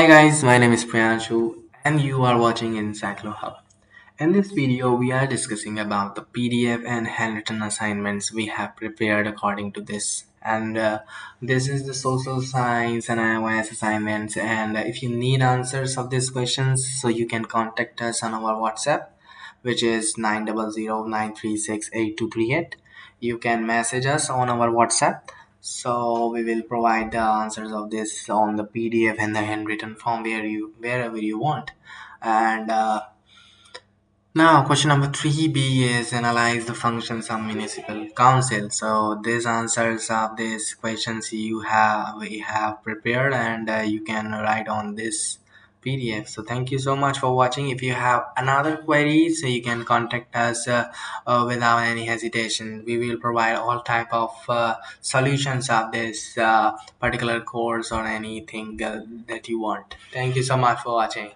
Hi guys, my name is Priyanshu and you are watching Encyclo Hub. In this video, we are discussing about the PDF and handwritten assignments we have prepared according to this. And this is the social science and NIOS assignments. And if you need answers of these questions, so you can contact us on our WhatsApp, which is 900 936 8238. You can message us on our WhatsApp. So we will provide the answers of this on the PDF and the handwritten form wherever you want. And now, question number 3B is analyze the functions of municipal council. So, these answers of these questions we have prepared, and you can write on this PDF. So, thank you so much for watching. If you have another query, so you can contact us without any hesitation. We will provide all type of solutions of this particular course or anything that you want. Thank you so much for watching.